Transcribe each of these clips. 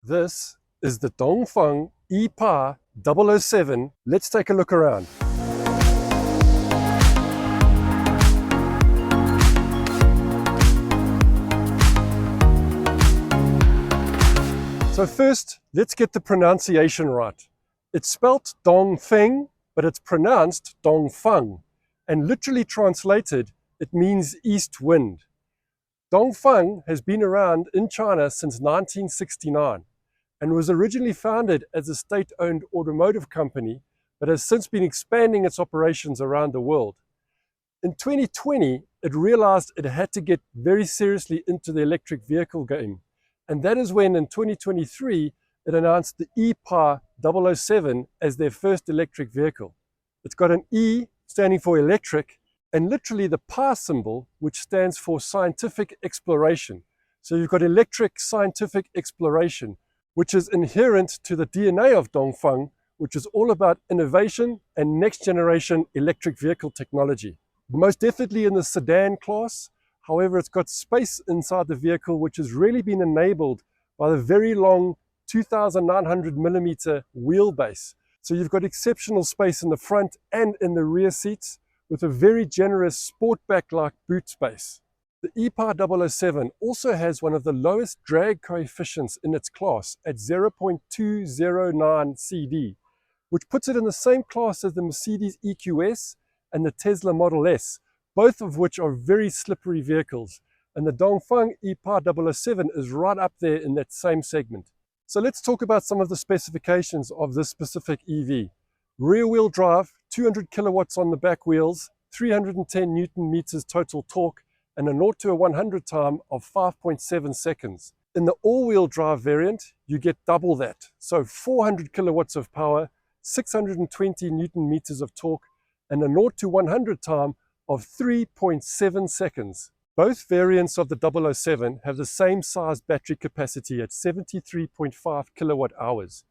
This is the Dongfeng EPA 007. Let's take a look around. So first, let's get the pronunciation right. It's spelt Dongfeng, but it's pronounced Dongfeng. And literally translated, it means east wind. Dongfeng has been around in China since 1969 and was originally founded as a state-owned automotive company, but has since been expanding its operations around the world. In 2020, it realized it had to get very seriously into the electric vehicle game. And that is when in 2023, it announced the EPA 007 as their first electric vehicle. It's got an E standing for electric, and literally the PA symbol, which stands for scientific exploration. So you've got electric scientific exploration, which is inherent to the DNA of Dongfeng, which is all about innovation and next generation electric vehicle technology. Most definitely in the sedan class. However, it's got space inside the vehicle, which has really been enabled by the very long 2,900 millimeter wheelbase. So you've got exceptional space in the front and in the rear seats with a very generous sportback-like boot space. The EPA 007 also has one of the lowest drag coefficients in its class at 0.209 CD, which puts it in the same class as the Mercedes EQS and the Tesla Model S, both of which are very slippery vehicles. And the Dongfeng EPA 007 is right up there in that same segment. So let's talk about some of the specifications of this specific EV. Rear-wheel drive, 200 kilowatts on the back wheels, 310 Newton meters total torque, and a 0 to a 100 time of 5.7 seconds. In the all-wheel drive variant, you get double that. So 400 kilowatts of power, 620 Newton meters of torque, and a 0 to 100 time of 3.7 seconds. Both variants of the 007 have the same size battery capacity at 73.5 kilowatt hours.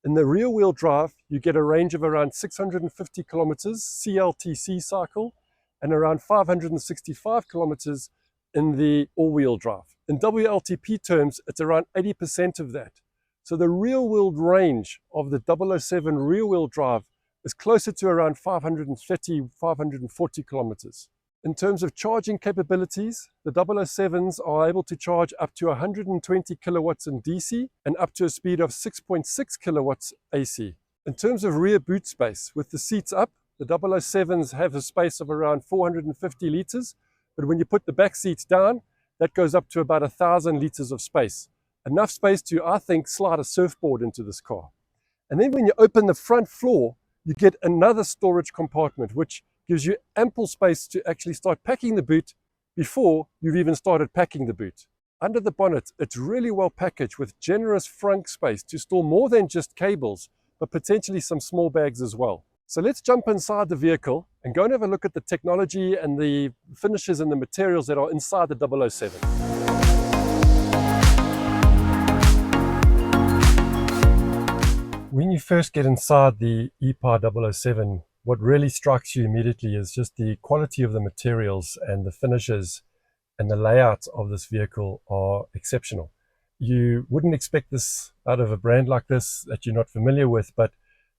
In the rear-wheel drive, you get a range of around 650 kilometers CLTC cycle and around 565 kilometers in the all-wheel drive. In WLTP terms, it's around 80% of that. So the real-world range of the 007 rear-wheel drive is closer to around 530, 540 kilometers. In terms of charging capabilities, the 007s are able to charge up to 120 kilowatts in DC and up to a speed of 6.6 kilowatts AC. In terms of rear boot space, with the seats up, the 007s have a space of around 450 liters, but when you put the back seats down, that goes up to about 1,000 liters of space. Enough space to, I think, slide a surfboard into this car. And then when you open the front floor, you get another storage compartment, which gives you ample space to actually start packing the boot before you've even started packing the boot. Under the bonnet, it's really well packaged with generous frunk space to store more than just cables, but potentially some small bags as well. So let's jump inside the vehicle and go and have a look at the technology and the finishes and the materials that are inside the 007. When you first get inside the EPA 007, what really strikes you immediately is just the quality of the materials, and the finishes and the layout of this vehicle are exceptional. You wouldn't expect this out of a brand like this that you're not familiar with, but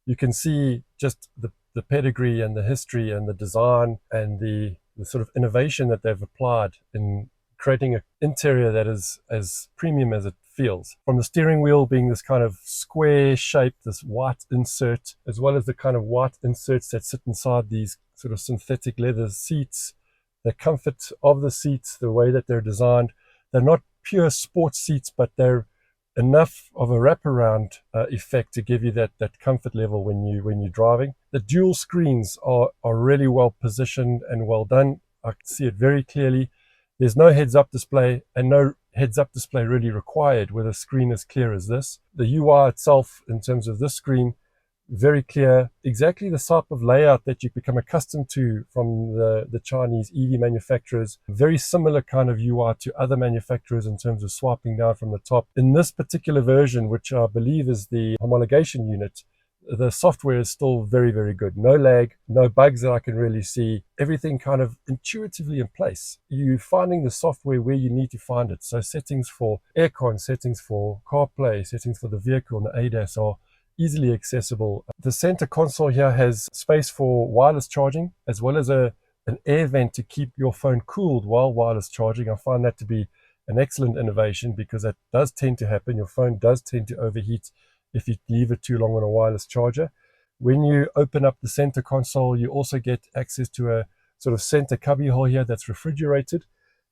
you can see just the pedigree and the history and the design and the sort of innovation that they've applied in creating an interior that is as premium as it feels. From the steering wheel being this kind of square shape, this white insert, as well as the kind of white inserts that sit inside these sort of synthetic leather seats, the comfort of the seats, the way that they're designed. They're not pure sports seats, but they're enough of a wraparound effect to give you that comfort level when you're driving. The dual screens are really well positioned and well done. I can see it very clearly. There's no heads-up display, and no heads-up display really required with a screen as clear as this. The UI itself, in terms of this screen, very clear, exactly the type of layout that you've become accustomed to from the Chinese EV manufacturers. Very similar kind of UI to other manufacturers in terms of swiping down from the top. In this particular version, which I believe is the homologation unit, the software is still very, very good. No lag, no bugs that I can really see. Everything kind of intuitively in place. You're finding the software where you need to find it. So settings for aircon, settings for CarPlay, settings for the vehicle and the ADAS are easily accessible. The center console here has space for wireless charging, as well as an air vent to keep your phone cooled while wireless charging. I find that to be an excellent innovation, because that does tend to happen. Your phone does tend to overheat if you leave it too long on a wireless charger. When you open up the center console, you also get access to a sort of center cubby hole here that's refrigerated.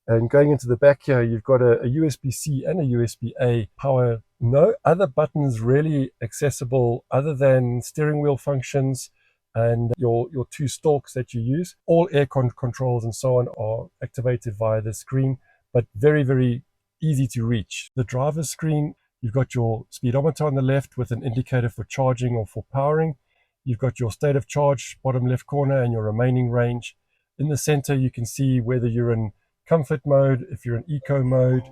And going into the back here, you've got a USB-C and a USB-A power. No other buttons really accessible other than steering wheel functions and your two stalks that you use. All air controls and so on are activated via the screen, but very, very easy to reach. The driver's screen, you've got your speedometer on the left with an indicator for charging or for powering. You've got your state of charge, bottom left corner, and your remaining range. In the center, you can see whether you're in comfort mode, if you're in eco mode,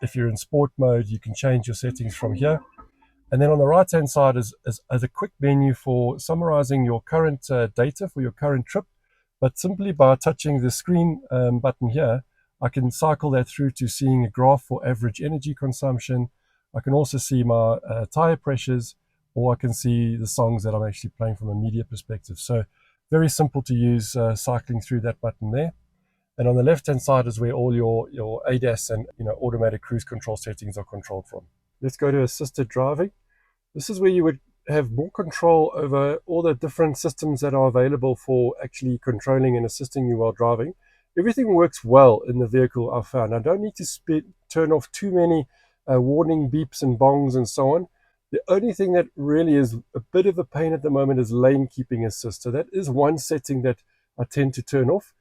if you're in sport mode, you can change your settings from here. And then on the right-hand side is a quick menu for summarizing your current data for your current trip. But simply by touching the screen button here, I can cycle that through to seeing a graph for average energy consumption. I can also see my tire pressures, or I can see the songs that I'm actually playing from a media perspective. So very simple to use, cycling through that button there. And on the left-hand side is where all your ADAS and automatic cruise control settings are controlled from. Let's go to assisted driving. This is where you would have more control over all the different systems that are available for actually controlling and assisting you while driving. Everything works well in the vehicle, I've found. I don't need to turn off too many warning beeps and bongs and so on. The only thing that really is a bit of a pain at the moment is lane keeping assist. So that is one setting that I tend to turn off.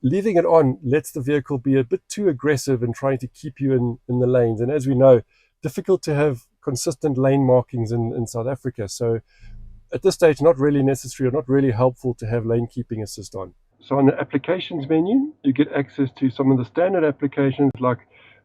Leaving it on lets the vehicle be a bit too aggressive in trying to keep you in the lanes. And as we know, difficult to have consistent lane markings in South Africa. So at this stage, not really necessary or not really helpful to have lane keeping assist on. So on the applications menu, you get access to some of the standard applications like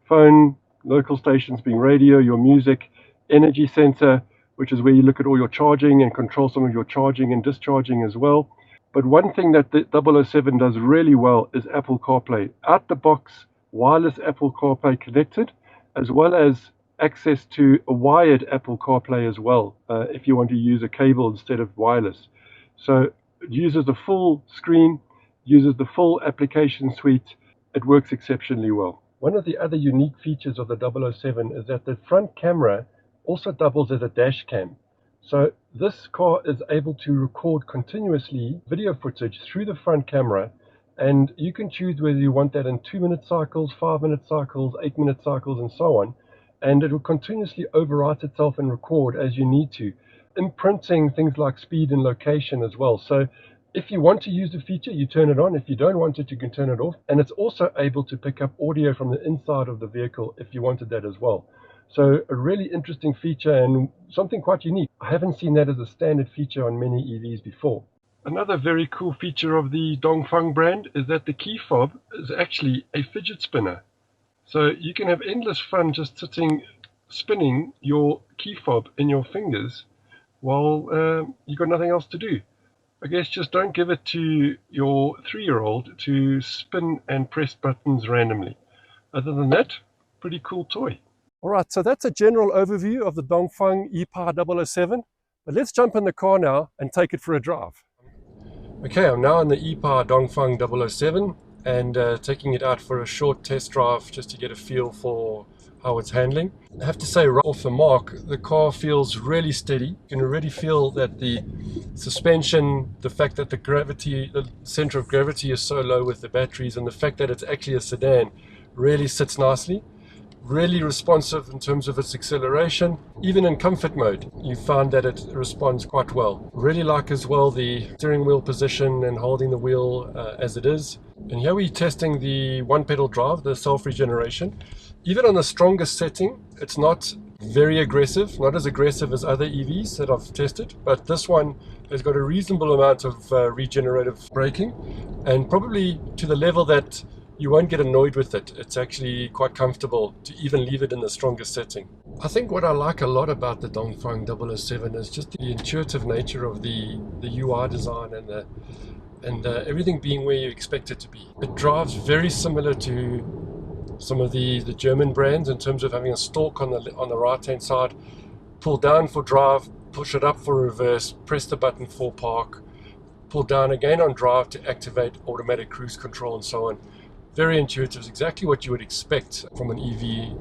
phone, local stations being radio, your music, energy center, which is where you look at all your charging and control some of your charging and discharging as well. But one thing that the 007 does really well is Apple CarPlay. Out the box, wireless Apple CarPlay connected, as well as access to a wired Apple CarPlay as well, if you want to use a cable instead of wireless. So it uses the full screen, uses the full application suite. It works exceptionally well. One of the other unique features of the 007 is that the front camera also doubles as a dash cam. So this car is able to record continuously video footage through the front camera, and you can choose whether you want that in 2-minute cycles, 5-minute cycles, 8-minute cycles, and so on. And it will continuously overwrite itself and record as you need to, imprinting things like speed and location as well. So if you want to use the feature, you turn it on. If you don't want it, you can turn it off. And it's also able to pick up audio from the inside of the vehicle if you wanted that as well. So a really interesting feature and something quite unique. I haven't seen that as a standard feature on many EVs before. Another very cool feature of the Dongfeng brand is that the key fob is actually a fidget spinner. So you can have endless fun just spinning your key fob in your fingers while you've got nothing else to do. I guess just don't give it to your 3-year-old to spin and press buttons randomly. Other than that, pretty cool toy. All right, so that's a general overview of the Dongfeng e-Power 007. But let's jump in the car now and take it for a drive. Okay, I'm now in the e-Power Dongfeng 007 and taking it out for a short test drive just to get a feel for how it's handling. I have to say, right off the mark, the car feels really steady. You can already feel that the suspension, the fact that the center of gravity is so low with the batteries, and the fact that it's actually a sedan really sits nicely. Really responsive in terms of its acceleration. Even in comfort mode, you find that it responds quite well. Really like as well the steering wheel position and holding the wheel as it is. And here we're testing the one-pedal drive, the self-regeneration. Even on the strongest setting, it's not very aggressive, not as aggressive as other EVs that I've tested, but this one has got a reasonable amount of regenerative braking, and probably to the level that you won't get annoyed with it. It's actually quite comfortable to even leave it in the strongest setting. I think what I like a lot about the Dongfeng 007 is just the intuitive nature of the UI design and everything being where you expect it to be. It drives very similar to some of the German brands in terms of having a stalk on the right hand side, pull down for drive, push it up for reverse, press the button for park, pull down again on drive to activate automatic cruise control and so on. Very intuitive, it's exactly what you would expect from an EV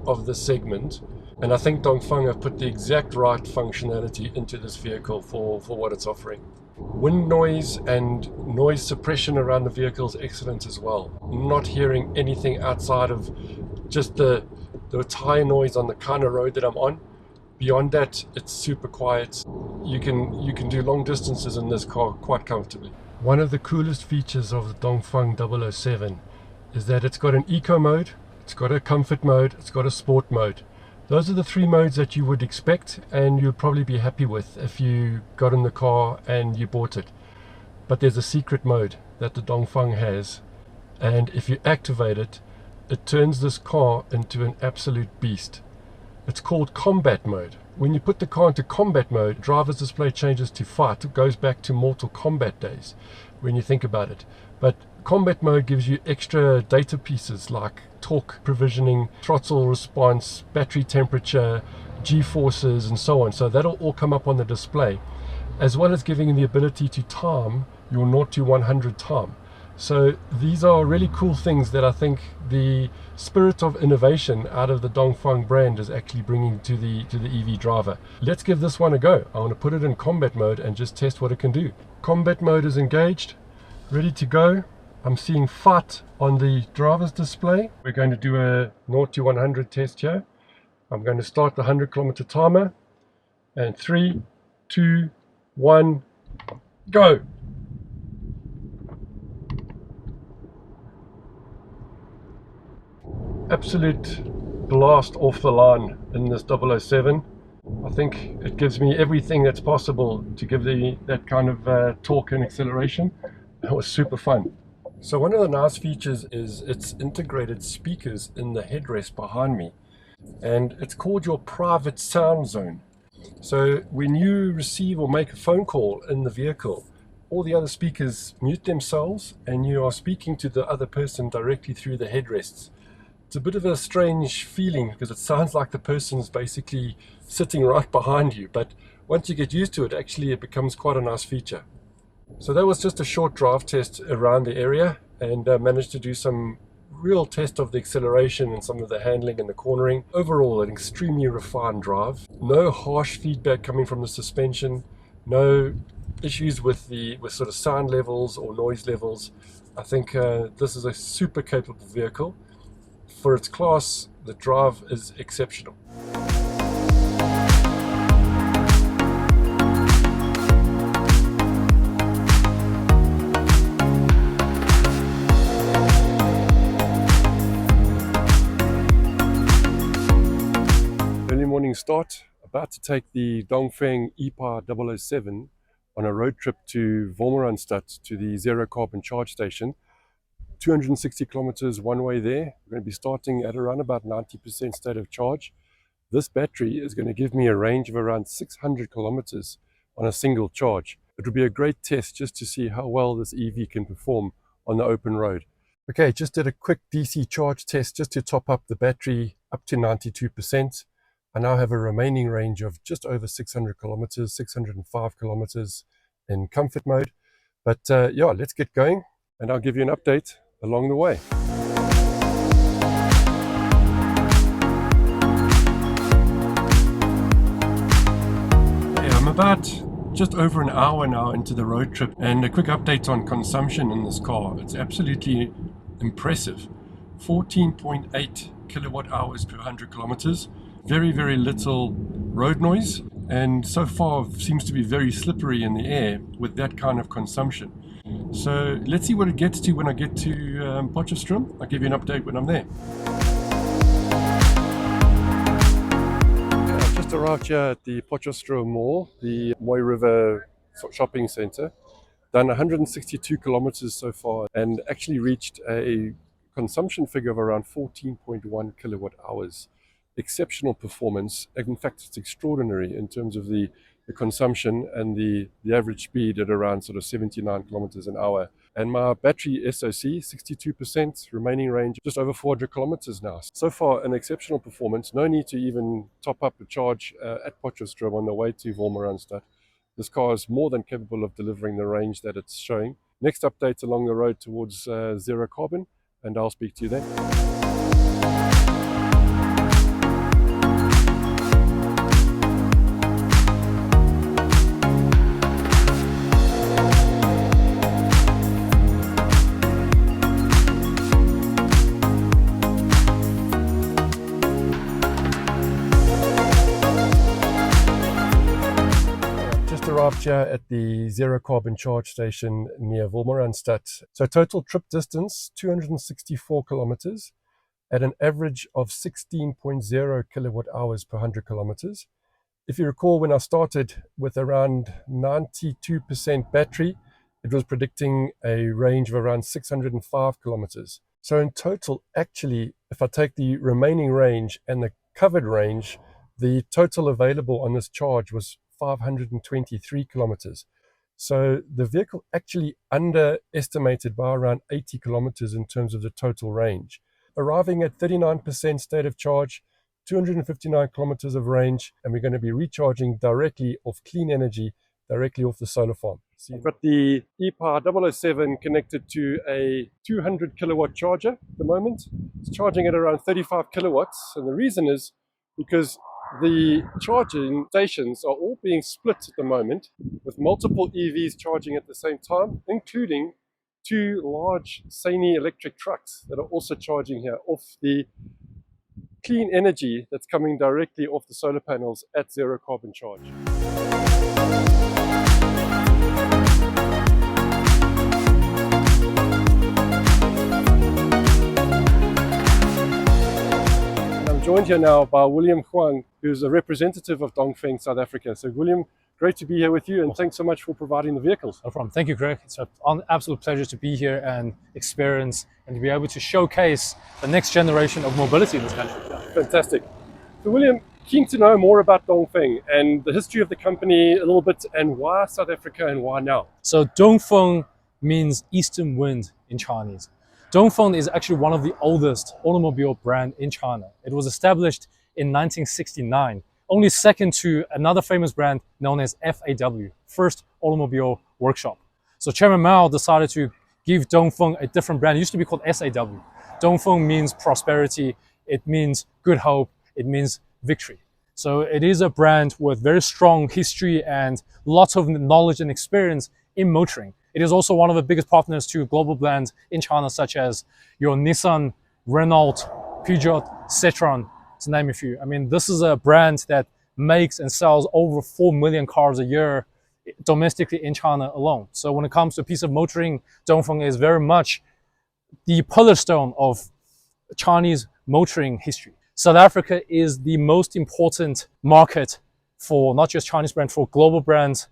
of this segment. And I think Dongfeng have put the exact right functionality into this vehicle for what it's offering. Wind noise and noise suppression around the vehicle is excellent as well. Not hearing anything outside of just the tire noise on the kind of road that I'm on. Beyond that, it's super quiet. You can do long distances in this car quite comfortably. One of the coolest features of the Dongfeng 007 is that it's got an eco mode, it's got a comfort mode, it's got a sport mode. Those are the three modes that you would expect and you'd probably be happy with if you got in the car and you bought it. But there's a secret mode that the Dongfeng has, and if you activate it, it turns this car into an absolute beast. It's called combat mode. When you put the car into combat mode, driver's display changes to fight. It goes back to Mortal Kombat days when you think about it. But combat mode gives you extra data pieces like torque provisioning, throttle response, battery temperature, G-forces and so on. So that'll all come up on the display, as well as giving you the ability to time your 0 to 100 time. So these are really cool things that I think the spirit of innovation out of the Dongfeng brand is actually bringing to the EV driver. Let's give this one a go. I want to put it in combat mode and just test what it can do. Combat mode is engaged, ready to go. I'm seeing fight on the driver's display. We're going to do a 0 to 100 test here. I'm going to start the 100-kilometer timer, and 3, 2, 1, go. Absolute blast off the line in this 007. I think it gives me everything that's possible to give that kind of torque and acceleration. It was super fun. So one of the nice features is its integrated speakers in the headrest behind me, and it's called your private sound zone. So when you receive or make a phone call in the vehicle, all the other speakers mute themselves and you are speaking to the other person directly through the headrests. It's a bit of a strange feeling because it sounds like the person's basically sitting right behind you, but once you get used to it, actually it becomes quite a nice feature. So that was just a short drive test around the area, and managed to do some real test of the acceleration and some of the handling and the cornering. Overall, an extremely refined drive. No harsh feedback coming from the suspension, no issues with sort of sound levels or noise levels. I think this is a super capable vehicle. For its class, the drive is exceptional. Early morning start, about to take the Dongfeng EPA 007 on a road trip to Wolmaransstad, to the zero carbon charge station. 260 kilometers one way there. We're going to be starting at around about 90% state of charge. This battery is going to give me a range of around 600 kilometers on a single charge. It will be a great test just to see how well this EV can perform on the open road. Okay, just did a quick DC charge test just to top up the battery up to 92%. I now have a remaining range of just over 600 kilometers, 605 kilometers in comfort mode. But yeah, let's get going and I'll give you an update along the way. Okay, I'm about just over an hour now into the road trip, and a quick update on consumption in this car. It's absolutely impressive. 14.8 kilowatt hours per 100 kilometers. Very, very little road noise, and so far seems to be very slippery in the air with that kind of consumption. So let's see what it gets to when I get to Potchefstroom. I'll give you an update when I'm there. I've just arrived here at the Potchefstroom Mall, the Mooi River shopping center. Done 162 kilometers so far and actually reached a consumption figure of around 14.1 kilowatt hours exceptional performance. In fact, it's extraordinary in terms of the consumption and the average speed at around sort of 79 kilometers an hour. And my battery SoC, 62%, remaining range, just over 400 kilometers now. So far, an exceptional performance. No need to even top up a charge at Potchefstroom on the way to Wolmaransstad. This car is more than capable of delivering the range that it's showing. Next update along the road towards zero carbon, and I'll speak to you then. Arrived here at the zero carbon charge station near Wolmaransstad. So total trip distance 264 kilometers at an average of 16.0 kilowatt hours per 100 kilometers. If you recall, when I started with around 92% battery, it was predicting a range of around 605 kilometers. So in total, actually, if I take the remaining range and the covered range, the total available on this charge was 523 kilometers. So the vehicle actually underestimated by around 80 kilometers in terms of the total range. Arriving at 39% state of charge, 259 kilometers of range, and we're going to be recharging directly off clean energy, directly off the solar farm. So I've got the ePower 007 connected to a 200 kilowatt charger at the moment. It's charging at around 35 kilowatts, and the reason is because the charging stations are all being split at the moment, with multiple EVs charging at the same time, including two large Sedan electric trucks that are also charging here off the clean energy that's coming directly off the solar panels at zero carbon charge. Joined here now by William Huang, who's a representative of Dongfeng South Africa. So William, great to be here with you, and thanks so much for providing the vehicles. No problem. Thank you, Greg. It's an absolute pleasure to be here and experience and to be able to showcase the next generation of mobility in this country. Yeah. Fantastic. So William, keen to know more about Dongfeng and the history of the company a little bit, and why South Africa and why now? So Dongfeng means eastern wind in Chinese. Dongfeng is actually one of the oldest automobile brands in China. It was established in 1969, only second to another famous brand known as FAW, First Automobile Workshop. So Chairman Mao decided to give Dongfeng a different brand. It used to be called SAW. Dongfeng means prosperity, it means good hope, it means victory. So it is a brand with very strong history and lots of knowledge and experience in motoring. It is also one of the biggest partners to global brands in China, such as your Nissan, Renault, Peugeot, Citroën, to name a few. I mean, this is a brand that makes and sells over 4 million cars a year domestically in China alone. So when it comes to a piece of motoring, Dongfeng is very much the pillarstone of Chinese motoring history. South Africa is the most important market for not just Chinese brands, for global brands.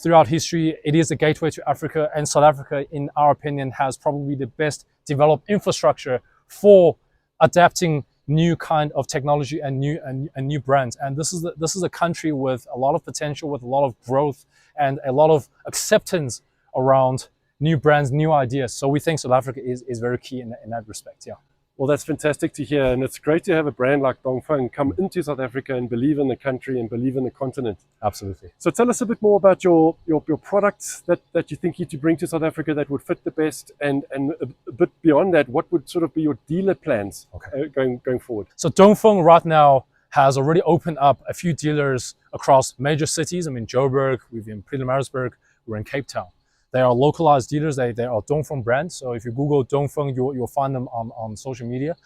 Throughout history, it is a gateway to Africa, and South Africa, in our opinion, has probably the best developed infrastructure for adapting new kind of technology and new brands. And this is a country with a lot of potential, with a lot of growth and a lot of acceptance around new brands, new ideas. So we think South Africa is very key in that respect. Yeah. Well, that's fantastic to hear, and it's great to have a brand like Dongfeng come into South Africa and believe in the country and believe in the continent. Absolutely. So tell us a bit more about your products that you think you to bring to South Africa that would fit the best, and a bit beyond that, what would sort of be your dealer plans going forward? So Dongfeng right now has already opened up a few dealers across major cities. I mean, Joburg, we're in William, we're in Cape Town. They are localized dealers. They are Dongfeng brands. So if you Google Dongfeng, you'll find them on social media.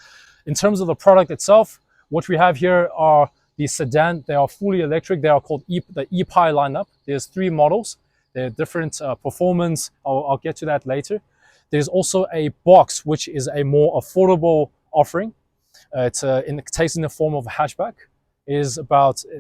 In terms of the product itself, what we have here are the Sedan. They are fully electric. They are called the ePi lineup. There's 3 models. They're different performance. I'll get to that later. There's also a box, which is a more affordable offering. It takes in the form of a hatchback. It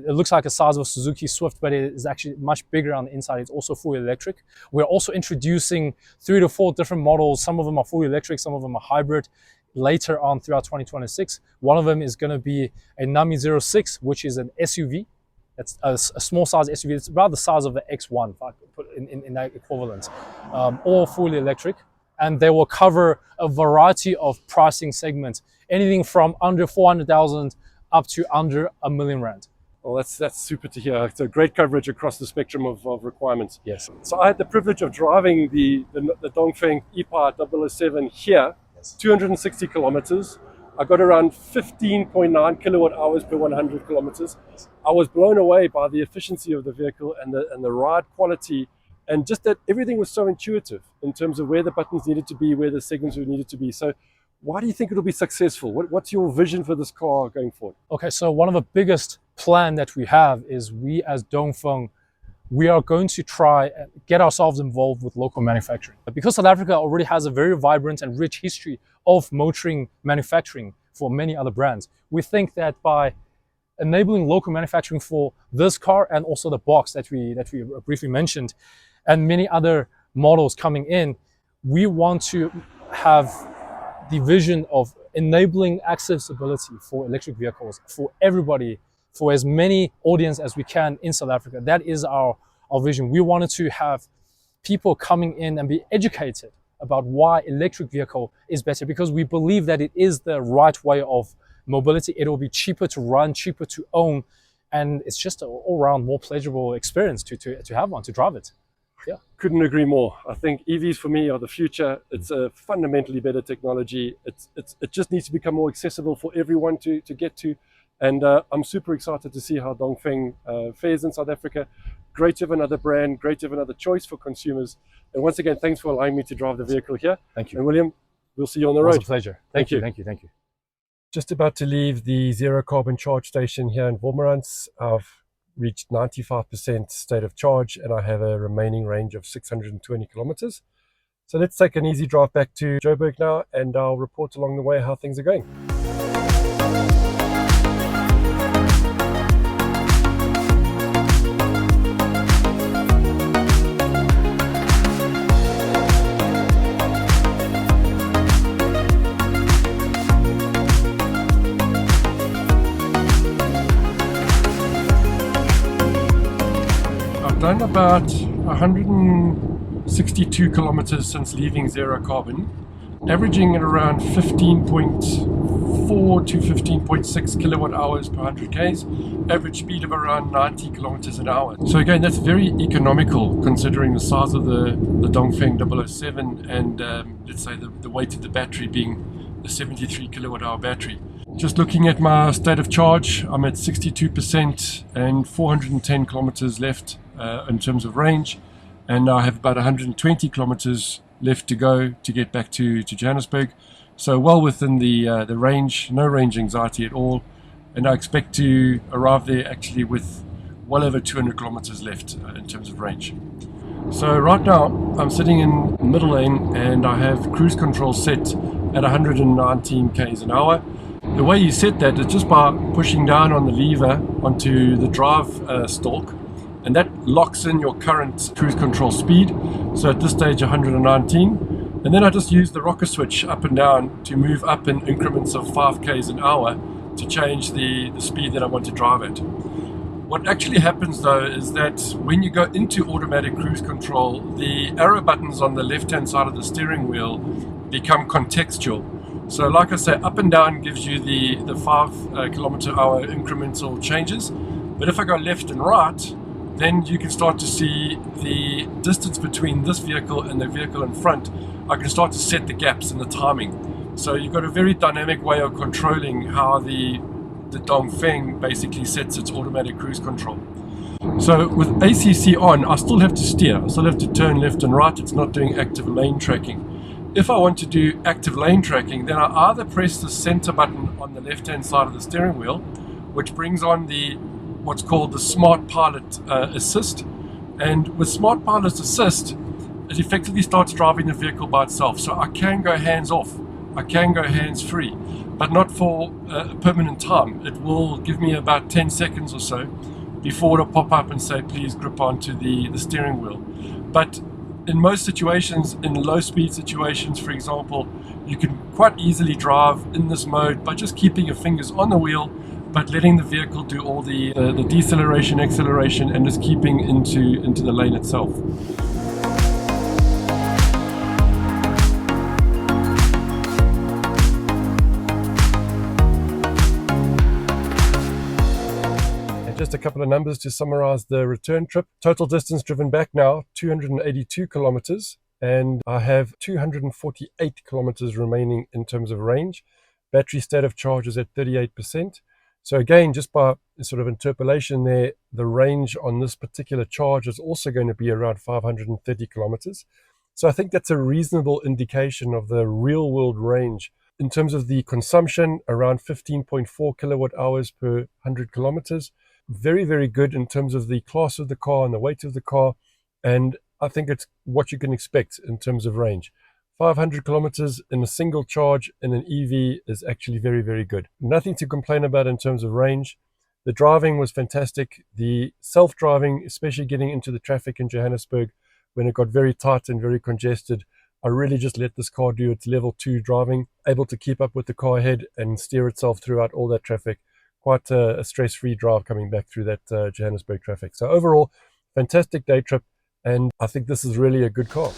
looks like the size of a Suzuki Swift, but it is actually much bigger on the inside. It's also fully electric. We're also introducing 3 to 4 different models. Some of them are fully electric, some of them are hybrid. later on throughout 2026. One of them is going to be a Nami 06, which is an SUV. It's a small size SUV. It's about the size of the X1, if I could put in that equivalent, all fully electric. And they will cover a variety of pricing segments, anything from under 400,000 up to under R1 million. Well, that's super to hear. It's a great coverage across the spectrum of requirements. Yes. So I had the privilege of driving the Dongfeng EPA 007 here, 260 kilometers. I got around 15.9 kilowatt hours per 100 kilometers. I was blown away by the efficiency of the vehicle and the ride quality, and just that everything was so intuitive in terms of where the buttons needed to be, where the segments needed to be. So why do you think it'll be successful? What's your vision for this car going forward? Okay, so one of the biggest plan that we have is we as Dongfeng, we are going to try and get ourselves involved with local manufacturing. Because South Africa already has a very vibrant and rich history of motoring manufacturing for many other brands, we think that by enabling local manufacturing for this car and also the box that we briefly mentioned, and many other models coming in, we want to have the vision of enabling accessibility for electric vehicles for everybody, for as many audience as we can in South Africa. That is our vision. We wanted to have people coming in and be educated about why electric vehicle is better, because we believe that it is the right way of mobility. It will be cheaper to run, cheaper to own, and it's just an all-round more pleasurable experience to have one, to drive it. Yeah. Couldn't agree more. I think EVs for me are the future. It's a fundamentally better technology. It just needs to become more accessible for everyone to get to. And I'm super excited to see how Dongfeng fares in South Africa. Great to have another brand, great to have another choice for consumers. And once again, thanks for allowing me to drive the vehicle here. Thank you. And William, we'll see you on the road. It was a pleasure. Thank you. Just about to leave the zero carbon charge station here in Wolmaransstad. I've reached 95% state of charge and I have a remaining range of 620 kilometers. So let's take an easy drive back to Joburg now, and I'll report along the way how things are going. Done about 162 kilometers since leaving zero carbon, averaging at around 15.4 to 15.6 kilowatt hours per 100 k's, average speed of around 90 kilometers an hour. So again, that's very economical considering the size of the Dongfeng 007 and let's say the weight of the battery being a 73 kilowatt hour battery. Just looking at my state of charge, I'm at 62% and 410 kilometers left in terms of range, and I have about 120 kilometers left to go to get back to Johannesburg. So well within the range, no range anxiety at all, and I expect to arrive there actually with well over 200 kilometers left in terms of range. So right now I'm sitting in middle lane and I have cruise control set at 119 k's an hour. The way you set that is just by pushing down on the lever onto the drive stalk, and that locks in your current cruise control speed. So at this stage 119, and then I just use the rocker switch up and down to move up in increments of 5 k's an hour to change the speed that I want to drive at. What actually happens though is that when you go into automatic cruise control, the arrow buttons on the left hand side of the steering wheel become contextual. So like I say, up and down gives you the 5 kilometer hour incremental changes, but if I go left and right, then you can start to see the distance between this vehicle and the vehicle in front. I can start to set the gaps in the timing. So you've got a very dynamic way of controlling how the Dongfeng basically sets its automatic cruise control. So with ACC on, I still have to steer. I still have to turn left and right. It's not doing active lane tracking. If I want to do active lane tracking, then I either press the center button on the left hand side of the steering wheel, which brings on what's called the Smart Pilot Assist. And with Smart Pilot Assist, it effectively starts driving the vehicle by itself. So I can go hands off, I can go hands free, but not for a permanent time. It will give me about 10 seconds or so before it'll pop up and say, please grip onto the steering wheel. But in most situations, in low speed situations, for example, You can quite easily drive in this mode by just keeping your fingers on the wheel, but letting the vehicle do all the deceleration, acceleration, and just keeping into the lane itself. Just a couple of numbers to summarize the return trip. Total distance driven back now, 282 kilometers, and I have 248 kilometers remaining in terms of range. Battery state of charge is at 38%. So again, just by sort of interpolation there, the range on this particular charge is also going to be around 530 kilometers. So I think that's a reasonable indication of the real world range. In terms of the consumption, around 15.4 kilowatt hours per 100 kilometers. Very, very good in terms of the class of the car and the weight of the car. And I think it's what you can expect in terms of range. 500 kilometers in a single charge in an EV is actually very, very good. Nothing to complain about in terms of range. The driving was fantastic. The self-driving, especially getting into the traffic in Johannesburg, when it got very tight and very congested, I really just let this car do its level 2 driving, able to keep up with the car ahead and steer itself throughout all that traffic. Quite a stress-free drive coming back through that Johannesburg traffic. So overall, fantastic day trip, and I think this is really a good car.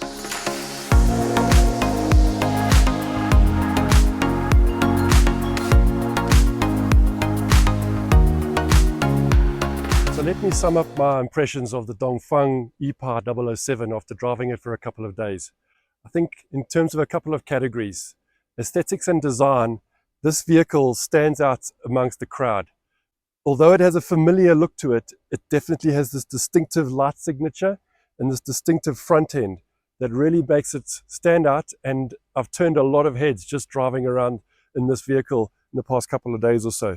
So let me sum up my impressions of the Dongfeng e-Power 007 after driving it for a couple of days. I think in terms of a couple of categories, aesthetics and design, this vehicle stands out amongst the crowd. Although it has a familiar look to it, it definitely has this distinctive light signature and this distinctive front end that really makes it stand out. And I've turned a lot of heads just driving around in this vehicle in the past couple of days or so.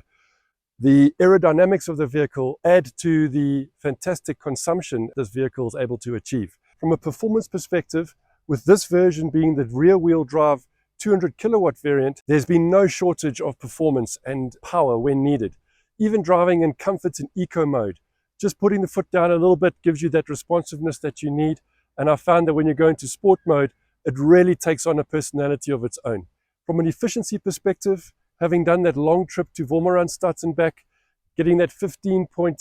The aerodynamics of the vehicle add to the fantastic consumption this vehicle is able to achieve. From a performance perspective, with this version being the rear-wheel drive 200 kilowatt variant, there's been no shortage of performance and power when needed. Even driving in comfort and eco mode, just putting the foot down a little bit gives you that responsiveness that you need. And I found that when you go into sport mode, it really takes on a personality of its own. From an efficiency perspective, having done that long trip to Wolmaransstad and back, getting that 15.6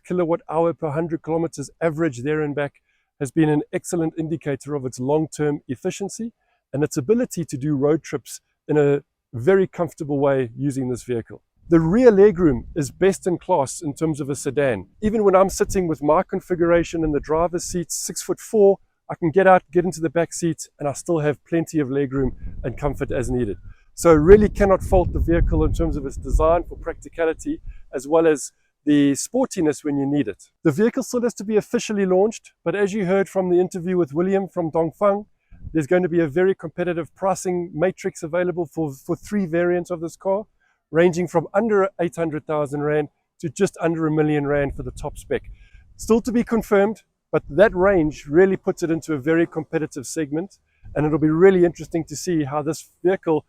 kilowatt hour per 100 kilometers average there and back has been an excellent indicator of its long-term efficiency and its ability to do road trips in a very comfortable way using this vehicle. The rear legroom is best in class in terms of a sedan. Even when I'm sitting with my configuration in the driver's seat, 6'4", I can get out, get into the back seat, and I still have plenty of legroom and comfort as needed. So really cannot fault the vehicle in terms of its design for practicality, as well as the sportiness when you need it. The vehicle still has to be officially launched, but as you heard from the interview with William from Dongfeng, there's going to be a very competitive pricing matrix available for 3 variants of this car, ranging from under 800,000 Rand to just under R1 million for the top spec. Still to be confirmed, but that range really puts it into a very competitive segment, and it'll be really interesting to see how this vehicle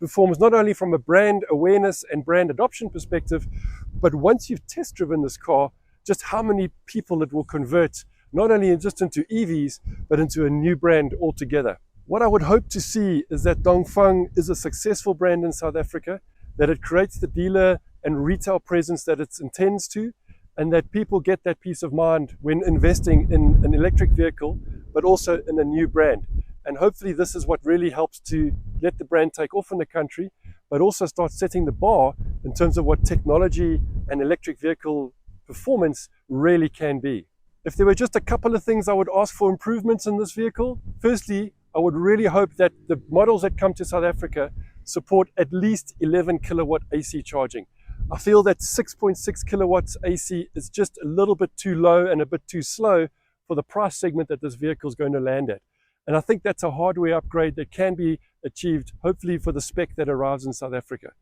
performs not only from a brand awareness and brand adoption perspective, but once you've test driven this car, just how many people it will convert, not only just into EVs, but into a new brand altogether. What I would hope to see is that Dongfeng is a successful brand in South Africa, that it creates the dealer and retail presence that it intends to, and that people get that peace of mind when investing in an electric vehicle, but also in a new brand. And hopefully this is what really helps to let the brand take off in the country, but also start setting the bar in terms of what technology and electric vehicle performance really can be. If there were just a couple of things I would ask for improvements in this vehicle, firstly, I would really hope that the models that come to South Africa support at least 11 kilowatt AC charging. I feel that 6.6 kilowatts AC is just a little bit too low and a bit too slow for the price segment that this vehicle is going to land at. And I think that's a hardware upgrade that can be achieved, hopefully for the spec that arrives in South Africa.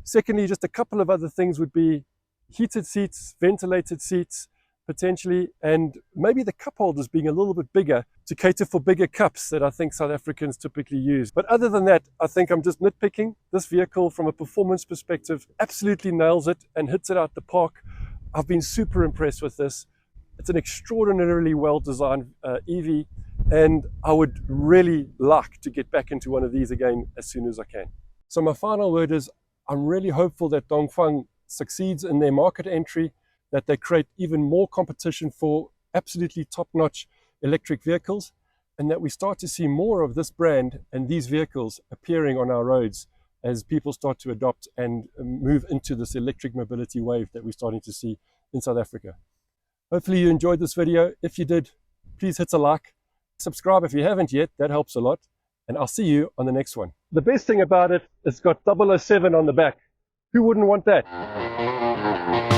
Secondly, just a couple of other things would be heated seats, ventilated seats, potentially, and maybe the cup holders being a little bit bigger to cater for bigger cups that I think South Africans typically use. But other than that, I think I'm just nitpicking. This vehicle from a performance perspective absolutely nails it and hits it out the park. I've been super impressed with this. It's an extraordinarily well-designed EV, and I would really like to get back into one of these again as soon as I can. So my final word is, I'm really hopeful that Dongfeng succeeds in their market entry, that they create even more competition for absolutely top-notch electric vehicles, and that we start to see more of this brand and these vehicles appearing on our roads as people start to adopt and move into this electric mobility wave that we're starting to see in South Africa. Hopefully you enjoyed this video. If you did, please hit a like. Subscribe if you haven't yet, that helps a lot. And I'll see you on the next one. The best thing about it, it's got 007 on the back. Who wouldn't want that?